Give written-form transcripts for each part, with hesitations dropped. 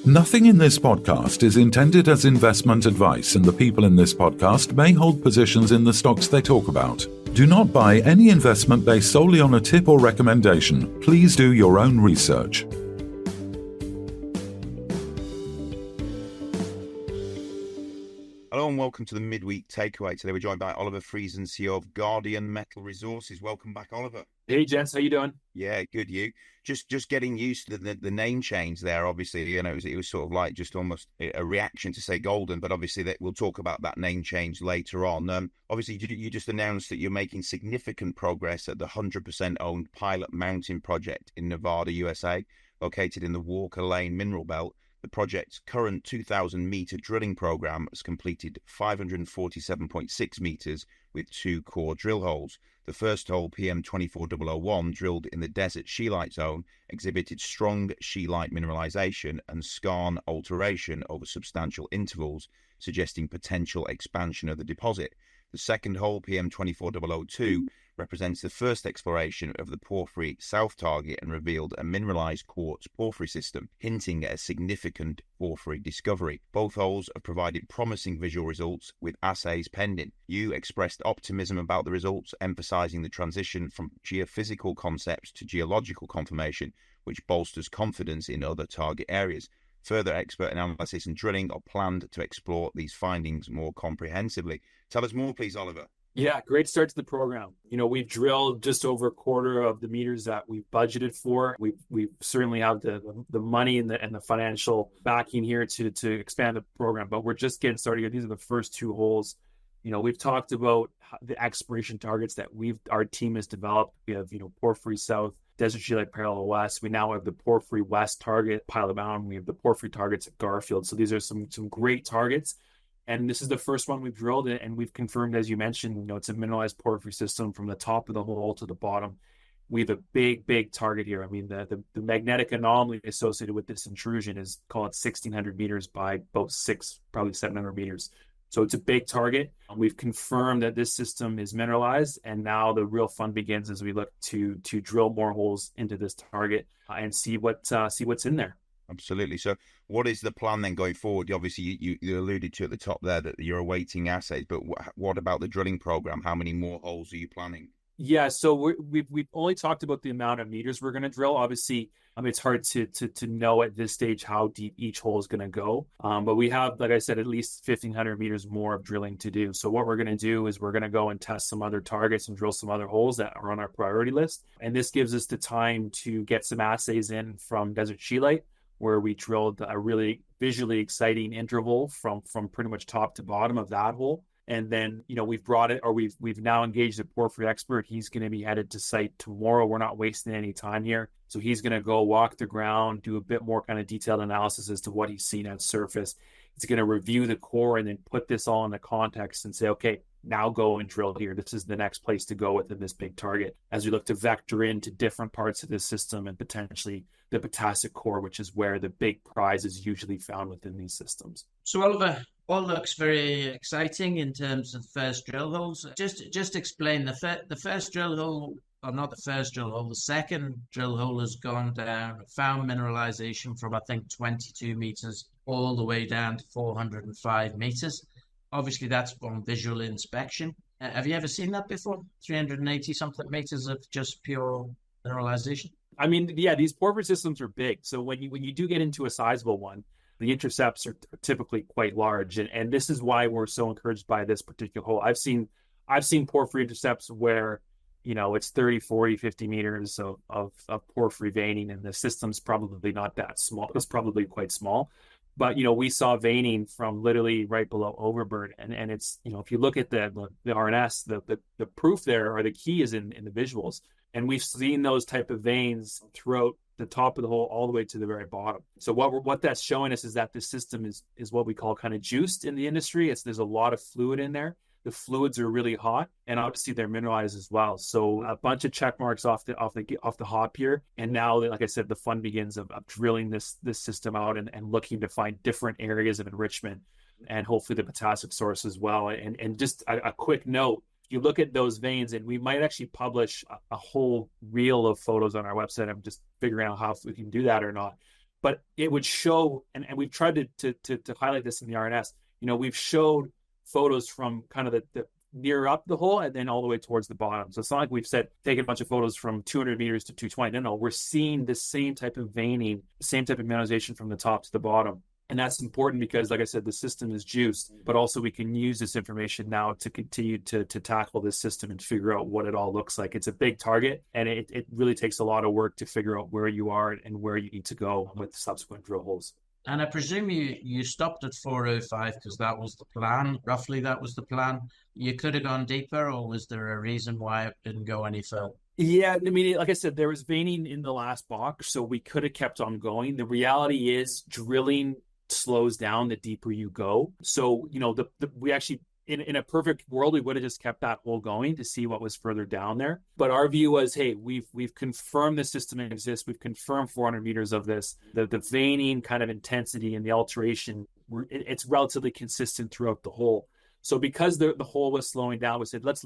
Nothing in this podcast is intended as investment advice, and the people in this podcast may hold positions in the stocks they talk about. Do not buy any investment based solely on a tip or recommendation. Please do your own research. Hello and welcome to the Midweek Takeaway. Today we're joined by Oliver Friesen, CEO of Guardian Metal Resources. Welcome back, Oliver. Hey, gents. How you doing? Yeah, good. You? Just getting used to the name change there. Obviously, you know, it was sort of like just almost a reaction to say Golden, but obviously that we'll talk about that name change later on. Obviously, you just announced that you're making significant progress at the 100% owned Pilot Mountain project in Nevada, USA, located in the Walker Lane Mineral Belt. The project's current 2,000-meter drilling program has completed 547.6 meters with 2 core drill holes. The first hole, PM24001, drilled in the desert scheelite zone, exhibited strong scheelite mineralization and skarn alteration over substantial intervals, suggesting potential expansion of the deposit. The second hole, PM24002, represents the first exploration of the porphyry south target and revealed a mineralized quartz porphyry system, hinting at a significant porphyry discovery. Both holes have provided promising visual results with assays pending. You expressed optimism about the results, emphasizing the transition from geophysical concepts to geological confirmation, which bolsters confidence in other target areas. Further expert analysis and drilling are planned to explore these findings more comprehensively. Tell us more, please, Oliver. Yeah, great start to the program. You know, we've drilled just over a quarter of the meters that we've budgeted for. We certainly have the money and the financial backing here to expand the program, but we're just getting started here. These are the first 2 holes. You know, we've talked about the exploration targets that our team has developed. We have, Porphyry South, Desert Scheelite Parallel West. We now have the Porphyry West target, Pilot Mountain. We have the Porphyry targets at Garfield. So these are some great targets. And this is the first one we've drilled, and we've confirmed, as you mentioned, it's a mineralized porphyry system from the top of the hole to the bottom. We have a big target here. I mean, the magnetic anomaly associated with this intrusion is, call it 1,600 meters by about probably 700 meters. So it's a big target. We've confirmed that this system is mineralized, and now the real fun begins as we look to drill more holes into this target and see what's in there. Absolutely. So what is the plan then going forward? Obviously, you alluded to at the top there that you're awaiting assays, but what about the drilling program? How many more holes are you planning? Yeah, so we've only talked about the amount of meters we're going to drill. Obviously, it's hard to know at this stage how deep each hole is going to go. But we have, like I said, at least 1,500 meters more of drilling to do. So what we're going to do is we're going to go and test some other targets and drill some other holes that are on our priority list. And this gives us the time to get some assays in from Desert Scheelite, where we drilled a really visually exciting interval from pretty much top to bottom of that hole. And then, we've now engaged a porphyry expert. He's going to be headed to site tomorrow. We're not wasting any time here. So he's going to go walk the ground, do a bit more kind of detailed analysis as to what he's seen at surface. He's going to review the core and then put this all into context and say, okay, now go and drill here. This is the next place to go within this big target as we look to vector into different parts of this system and potentially the potassic core, which is where the big prize is usually found within these systems. So Oliver, all looks very exciting in terms of first drill holes. Just explain the first drill hole, or not the first drill hole, the second drill hole has gone down, found mineralization from I think 22 meters all the way down to 405 meters. Obviously, that's on visual inspection. Have you ever seen that before? 380 something meters of just pure mineralization? I mean, yeah, these porphyry systems are big. So when you do get into a sizable one, the intercepts are typically quite large. And this is why we're so encouraged by this particular hole. I've seen porphyry intercepts where, it's 30, 40, 50 meters of porphyry veining, and the system's probably not that small. It's probably quite small. But, we saw veining from literally right below overburden. And it's, if you look at the RNS, the proof there, or the key is in the visuals. And we've seen those type of veins throughout the top of the hole all the way to the very bottom. So what that's showing us is that the system is what we call kind of juiced in the industry. There's a lot of fluid in there. The fluids are really hot, and obviously they're mineralized as well. So a bunch of check marks off the hop here. And now, like I said, the fun begins of drilling this system out and looking to find different areas of enrichment, and hopefully the potassic source as well. And just a quick note, you look at those veins, and we might actually publish a whole reel of photos on our website. I'm just figuring out how if we can do that or not. but it would show, and we've tried to highlight this in the RNS. We've showed photos from kind of the near up the hole and then all the way towards the bottom. So it's not like we've said taken a bunch of photos from 200 meters to 220. No, we're seeing the same type of veining, same type of mineralization from the top to the bottom. And that's important because, like I said, the system is juiced, but also we can use this information now to continue to tackle this system and figure out what it all looks like. It's a big target, and it really takes a lot of work to figure out where you are and where you need to go with subsequent drill holes. And I presume you stopped at 405 because that was the plan. Roughly, that was the plan. You could have gone deeper, or was there a reason why it didn't go any further? Yeah, I mean, like I said, there was veining in the last box, so we could have kept on going. The reality is drilling slows down the deeper you go. So, we actually, in a perfect world, we would have just kept that hole going to see what was further down there. But our view was, hey, we've confirmed the system exists. We've confirmed 400 meters of this. The veining kind of intensity and the alteration, it's relatively consistent throughout the hole. So because the hole was slowing down, we said, let's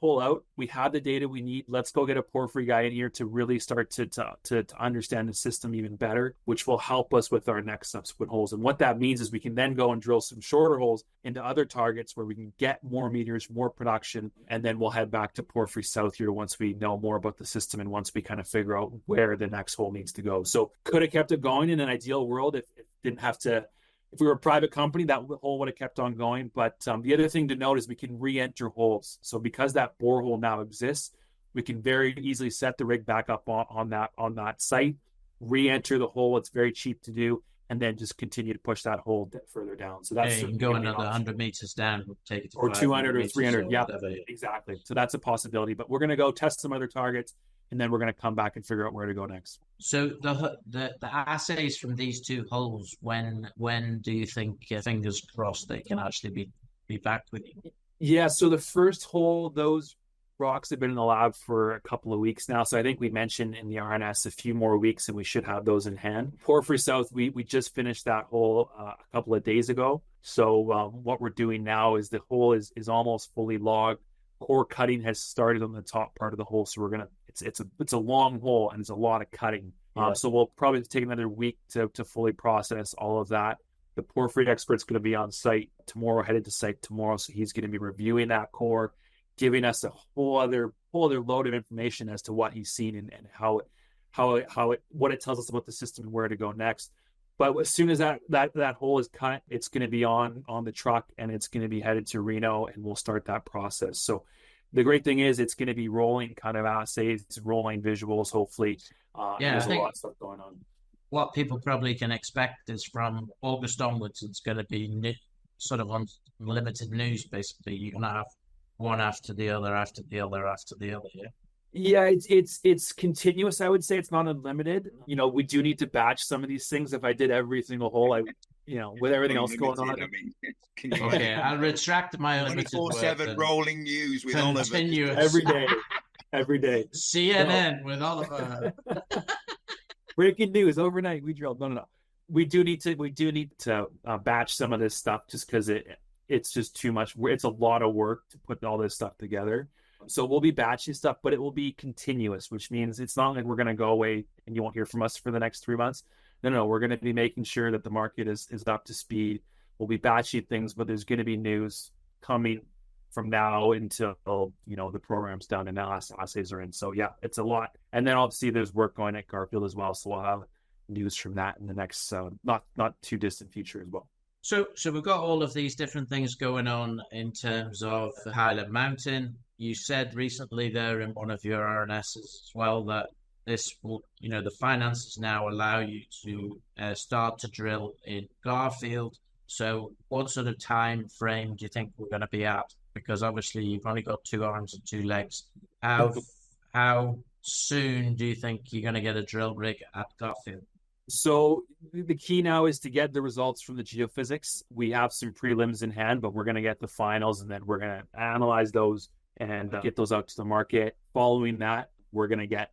pull out. We have the data we need. Let's go get a porphyry guy in here to really start to understand the system even better, which will help us with our next subsequent holes. And what that means is we can then go and drill some shorter holes into other targets where we can get more meters, more production, and then we'll head back to porphyry south here once we know more about the system and once we kind of figure out where the next hole needs to go. So could have kept it going in an ideal world if it didn't have to. If we were a private company, that hole would have kept on going. But the other thing to note is we can re-enter holes. So because that borehole now exists, we can very easily set the rig back up on that site, re-enter the hole. It's very cheap to do, and then just continue to push that hole further down. So that's you can go another 100 meters down, take it to or 200 or 300. Or yeah, whatever. Exactly. So that's a possibility. But we're going to go test some other targets, and then we're going to come back and figure out where to go next. So the assays from these two holes, when do you think, fingers crossed, they can actually be back with you? Yeah, so the first hole, those rocks have been in the lab for a couple of weeks now. So I think we mentioned in the RNS a few more weeks, and we should have those in hand. Porphyry South, we just finished that hole a couple of days ago. So what we're doing now is the hole is almost fully logged. Core cutting has started on the top part of the hole, so we're gonna. It's a long hole and it's a lot of cutting. Yeah. So we'll probably take another week to fully process all of that. The porphyry expert's going to be on site tomorrow, headed to site tomorrow, so he's going to be reviewing that core, giving us a whole other load of information as to what he's seen and what it tells us about the system and where to go next. But as soon as that hole is cut, it's going to be on the truck and it's going to be headed to Reno, and we'll start that process. So the great thing is it's going to be rolling kind of assays, rolling visuals, hopefully. There's a lot of stuff going on. What people probably can expect is from August onwards, it's going to be sort of unlimited news, basically. You're going to have one after the other, after the other, after the other, yeah? Yeah, it's continuous. I would say it's not unlimited. We do need to batch some of these things. If I did every single hole, with everything else going on. I mean, okay, I'll retract my unlimited 24/7 rolling news with Oliver. Every day. CNN with Oliver. Breaking news overnight. We drilled. No. We do need to batch some of this stuff just because it's just too much. It's a lot of work to put all this stuff together. So we'll be batching stuff, but it will be continuous, which means it's not like we're going to go away and you won't hear from us for the next 3 months. No, we're going to be making sure that the market is up to speed. We'll be batching things, but there's going to be news coming from now until, the program's done and now assays are in. So yeah, it's a lot. And then obviously there's work going at Garfield as well. So we'll have news from that in the next, not too distant future as well. So we've got all of these different things going on in terms of Highland Mountain. You said recently there in one of your RNSs as well that this will, the finances now allow you to start to drill in Garfield. So what sort of time frame do you think we're going to be at? Because obviously you've only got 2 arms and 2 legs. How soon do you think you're going to get a drill rig at Garfield? So the key now is to get the results from the geophysics. We have some prelims in hand, but we're going to get the finals, and then we're going to analyze those and get those out to the market. Following that, we're going to get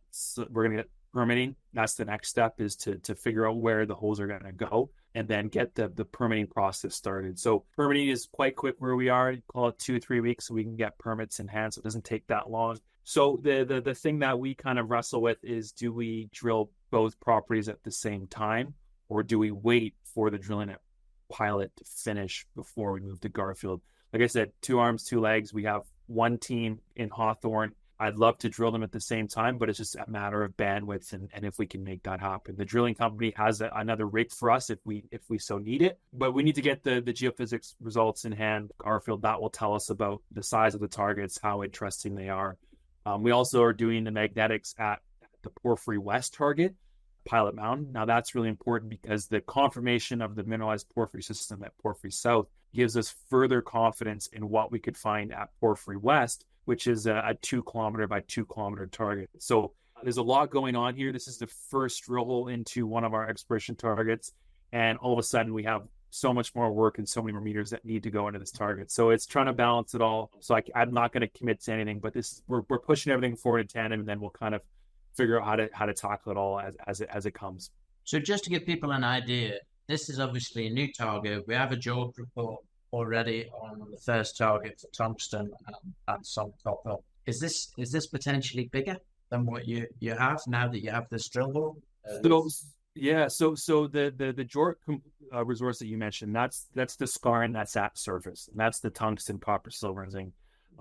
permitting. That's the next step, is to figure out where the holes are going to go and then get the permitting process started. So permitting is quite quick where we are. Call it 2-3 weeks so we can get permits in hand. So it doesn't take that long. So the thing that we kind of wrestle with is, do we drill both properties at the same time, or do we wait for the drilling pilot to finish before we move to Garfield? Like I said, 2 arms, 2 legs. We have one team in Hawthorne. I'd love to drill them at the same time, but it's just a matter of bandwidth and if we can make that happen. The drilling company has another rig for us if we so need it, but we need to get the geophysics results in hand. Garfield, that will tell us about the size of the targets, how interesting they are. We also are doing the magnetics at the Porphyry West target, Pilot Mountain. Now that's really important because the confirmation of the mineralized porphyry system at Porphyry South gives us further confidence in what we could find at Porphyry West, which is a 2 kilometer by 2 kilometer target. So there's a lot going on here. This is the first drill hole into one of our exploration targets. And all of a sudden we have so much more work and so many more meters that need to go into this target. So it's trying to balance it all. So I'm not going to commit to anything, but we're pushing everything forward in tandem, and then we'll kind of figure out how to tackle it all as it comes. So just to give people an idea, this is obviously a new target. We have a JORC report already on the first target for tungsten and some copper. Is this potentially bigger than what you have now that you have this drill hole? So the JORC resource that you mentioned, that's the skarn that's at surface, and that's the tungsten, copper, silver, and zinc,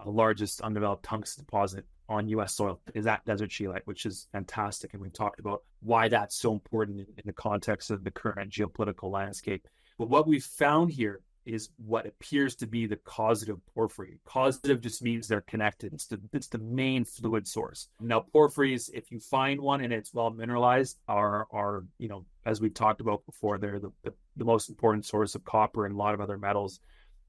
largest undeveloped tungsten deposit on U.S. soil is at desert scheelite, which is fantastic, and we've talked about why that's so important in the context of the current geopolitical landscape. But what we've found here is what appears to be the causative porphyry. Causative just means they're connected. It's the main fluid source. Now, porphyries, if you find one and it's well mineralized, are as we've talked about before, they're the most important source of copper and a lot of other metals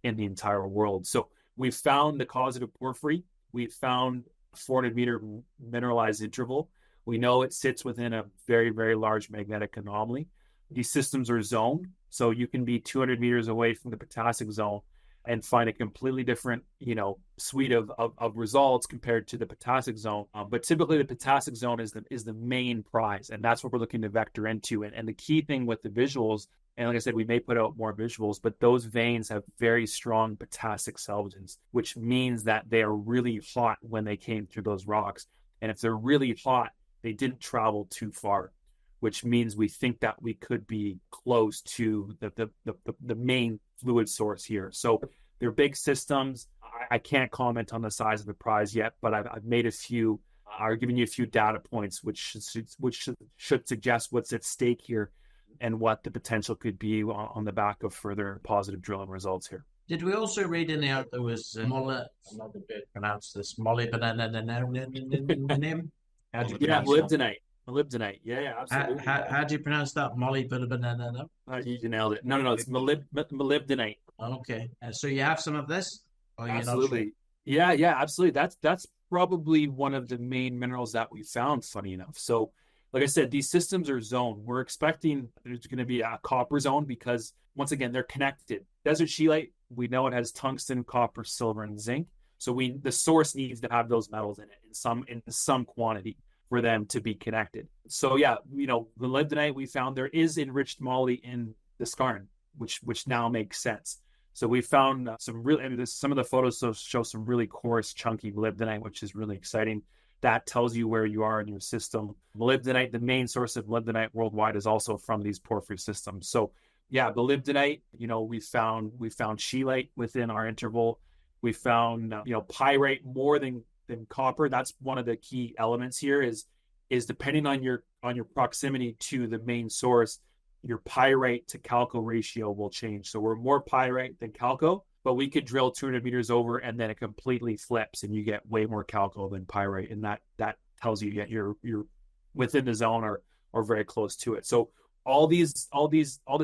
in the entire world. So we found the causative porphyry. We found 400 meter mineralized interval. We know it sits within a very, very large magnetic anomaly. These systems are zoned, so you can be 200 meters away from the potassic zone and find a completely different, suite of results compared to the potassic zone. But typically the potassic zone is the main prize, and that's what we're looking to vector into. And the key thing with the visuals, and like I said, we may put out more visuals, but those veins have very strong potassic salvagins, which means that they are really hot when they came through those rocks. And if they're really hot, they didn't travel too far, which means we think that we could be close to the main fluid source here. So they're big systems. I can't comment on the size of the prize yet, but I've made giving you a few data points, which should suggest what's at stake here and what the potential could be on the back of further positive drilling results here. Did we also read in the out there was molybdenite? Molybdenite. Yeah, absolutely. How do you pronounce that? Molybdenite? You nailed it. No, it's molybdenite. Okay. So you have some of this? Absolutely. Yeah, absolutely. That's probably one of the main minerals that we found, funny enough. So, like I said, these systems are zoned. We're expecting there's going to be a copper zone because, once again, they're connected. Desert scheelite, we know it has tungsten, copper, silver, and zinc. So the source needs to have those metals in it in some quantity for them to be connected. So yeah, the molybdenite we found, there is enriched moly in the skarn, which now makes sense. So we found some of the photos show some really coarse, chunky molybdenite, which is really exciting. That tells you where you are in your system. Molybdenite, the main source of molybdenite worldwide, is also from these porphyry systems. So yeah, molybdenite, we found scheelite within our interval. We found pyrite more than copper. That's one of the key elements here is depending on your proximity to the main source, your pyrite to calco ratio will change. So we're more pyrite than calco, but we could drill 200 meters over and then it completely flips and you get way more calco than pyrite. And that tells you that you're within the zone or very close to it. So all this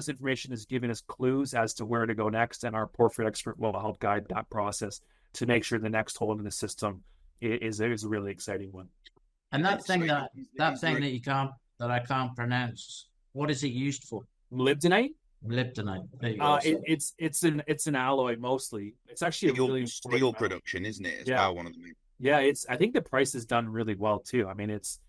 information is giving us clues as to where to go next. And our porphyry expert will help guide that process to make sure the next hole in the system is a really exciting one. And that thing that I can't pronounce, what is it used for? Molybdenite. It's an alloy mostly. It's actually a really steel production, isn't it? Well, one of them. Yeah, I think the price is done really well too. I mean, it's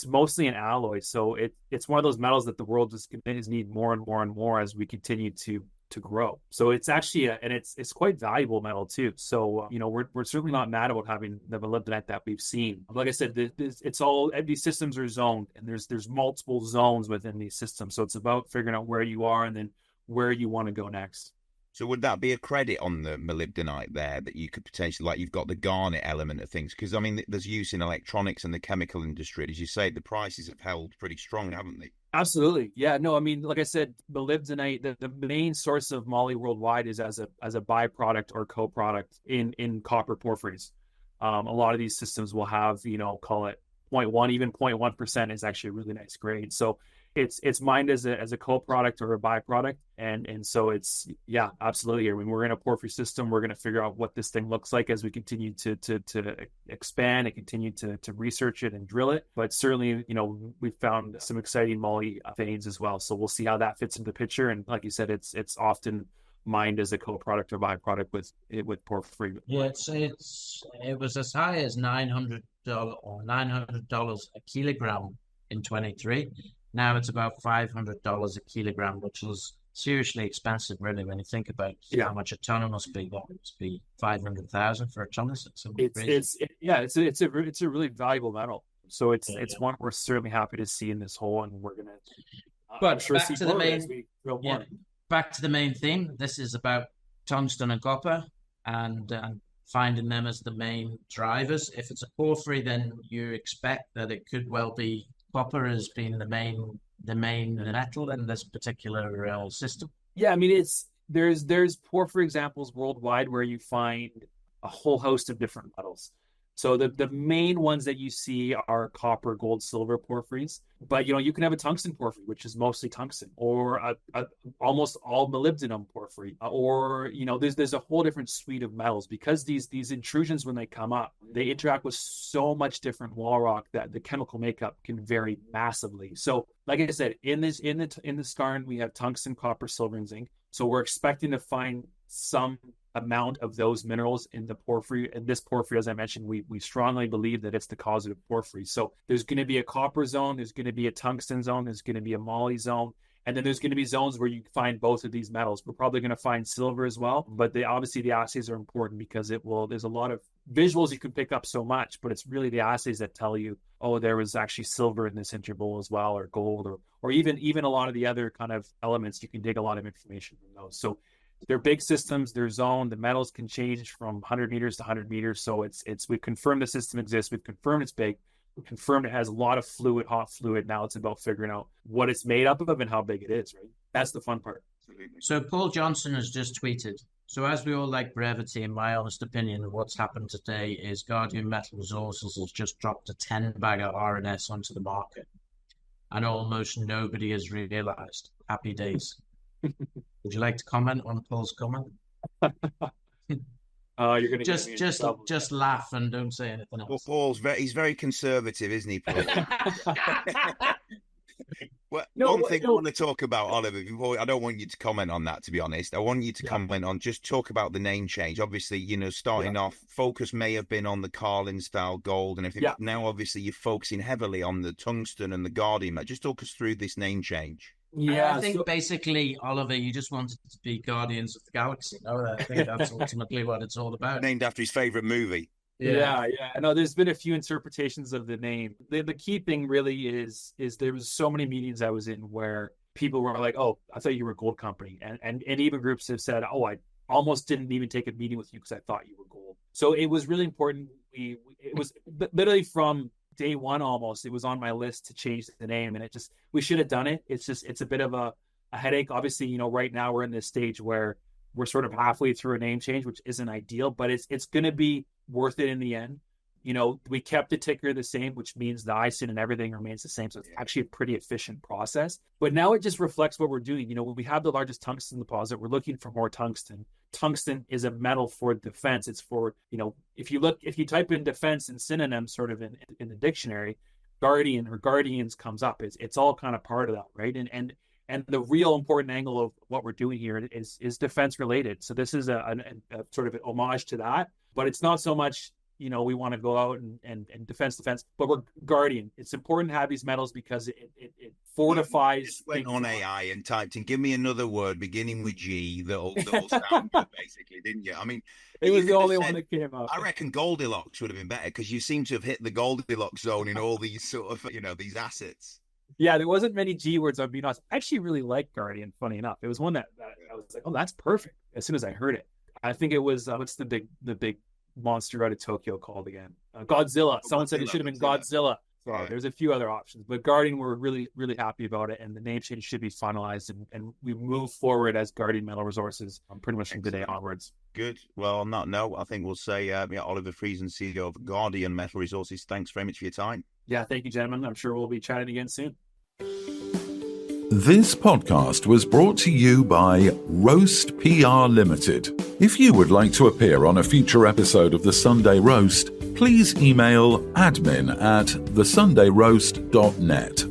mostly an alloy, so it's one of those metals that the world just continues to need more and more and more as we continue to to grow. So it's actually and it's quite valuable metal too. So we're certainly not mad about having the molybdenite that we've seen. Like I said, it's all, these systems are zoned, and there's multiple zones within these systems. So it's about figuring out where you are and then where you want to go next. So would that be a credit on the molybdenite there, that you could potentially, like, you've got the garnet element of things? Because I mean, there's use in electronics and the chemical industry. As you say, the prices have held pretty strong, haven't they? Absolutely. Yeah, no, I mean, like I said, molybdenite, the main source of moly worldwide is as a byproduct or co-product in copper porphyries. A lot of these systems will have, call it 0.1, even 0.1% is actually a really nice grade. So it's mined as a co-product or a byproduct. And so it's, yeah, absolutely. When we're in a porphyry system, we're going to figure out what this thing looks like as we continue to expand and continue to research it and drill it. But certainly, we've found some exciting moly veins as well. So we'll see how that fits into the picture. And like you said, it's often mined as a co-product or byproduct with porphyry. Yeah, it was as high as $900 or $900 a kilogram in 23. Now it's about $500 a kilogram, which is seriously expensive, really, when you think about how much a ton must be. That must be 500,000 for a ton. It's a really valuable metal. So it's one we're certainly happy to see in this hole, and we're gonna. But back to the main theme. This is about tungsten and copper, and finding them as the main drivers. If it's a porphyry, then you expect that it could well be copper as being the main metal in this particular system. Yeah, I mean, there's porphyry examples worldwide where you find a whole host of different metals. So the main ones that you see are copper, gold, silver porphyries. But you can have a tungsten porphyry, which is mostly tungsten, or a almost all molybdenum porphyry, or there's a whole different suite of metals, because these intrusions, when they come up, they interact with so much different wall rock that the chemical makeup can vary massively. So, like I said, in the skarn, we have tungsten, copper, silver, and zinc. So we're expecting to find some amount of those minerals in the porphyry. And this porphyry, as I mentioned, we strongly believe that it's the causative porphyry. So there's going to be a copper zone, there's going to be a tungsten zone, there's going to be a moly zone, and then there's going to be zones where you find both of these metals. We're probably going to find silver as well, but obviously the assays are important, because there's a lot of visuals you can pick up so much, but it's really the assays that tell you, oh, there was actually silver in this interval as well, or gold, or even a lot of the other kind of elements. You can dig a lot of information from those. So they're big systems, they're zoned, the metals can change from 100 meters to 100 meters. So we've confirmed the system exists, we've confirmed it's big, we've confirmed it has a lot of fluid, hot fluid. Now it's about figuring out what it's made up of and how big it is, right? That's the fun part. So Paul Johnson has just tweeted, so as we all like brevity, in my honest opinion, what's happened today is Guardian Metal Resources has just dropped a 10-bagger RNS onto the market, and almost nobody has realized. Happy days. Would you like to comment on Paul's comment? You're going to just laugh and don't say anything else. Well, he's very conservative, isn't he, Paul? Well, one thing I want to talk about, Oliver, I don't want you to comment on that, to be honest. I want you to comment on, just talk about the name change. Obviously, starting off, focus may have been on the Carlin style gold and everything. But now, obviously, you're focusing heavily on the tungsten and the Guardian. Just talk us through this name change. Yeah, I think basically, Oliver, you just wanted to be Guardians of the Galaxy. I think that's ultimately what it's all about. Named after his favorite movie. Yeah. No, there's been a few interpretations of the name. The key thing really is there was so many meetings I was in where people were like, "Oh, I thought you were a gold company," and even groups have said, "Oh, I almost didn't even take a meeting with you because I thought you were gold." So it was really important. It was literally from day one almost. It was on my list to change the name, and we should have done it. It's a bit of a headache. Obviously, right now we're in this stage where we're sort of halfway through a name change, which isn't ideal, but it's going to be worth it in the end. We kept the ticker the same, which means the ISIN and everything remains the same. So it's actually a pretty efficient process. But now it just reflects what we're doing. When we have the largest tungsten deposit, we're looking for more tungsten. Tungsten is a metal for defense. It's for, if you type in defense and synonyms sort of in the dictionary, guardian or guardians comes up. It's all kind of part of that, right? And the real important angle of what we're doing here is defense related. So this is a sort of an homage to that, but it's not so much we want to go out and defense, but we're Guardian. It's important to have these metals because it fortifies. Just went on AI and typed in, give me another word beginning with G that'll sound good, basically, didn't you? I mean, it was the only one that came up. I reckon Goldilocks would have been better because you seem to have hit the Goldilocks zone in all these sort of, these assets. Yeah, there wasn't many G words. I'd be honest. I actually really liked Guardian. Funny enough, it was one that I was like, oh, that's perfect. As soon as I heard it, I think it was what's the big monster out of Tokyo called again? Godzilla. Someone said it should have been Godzilla. So there's a few other options, but Guardian, we're really, really happy about it, and the name change should be finalized, and we move forward as Guardian Metal Resources pretty much from today onwards. Good. Well, on that note, I think we'll say, Oliver Friesen, CEO of Guardian Metal Resources, thanks very much for your time. Yeah, thank you, gentlemen. I'm sure we'll be chatting again soon. This podcast was brought to you by Roast PR Limited. If you would like to appear on a future episode of The Sunday Roast, please email admin@thesundayroast.net.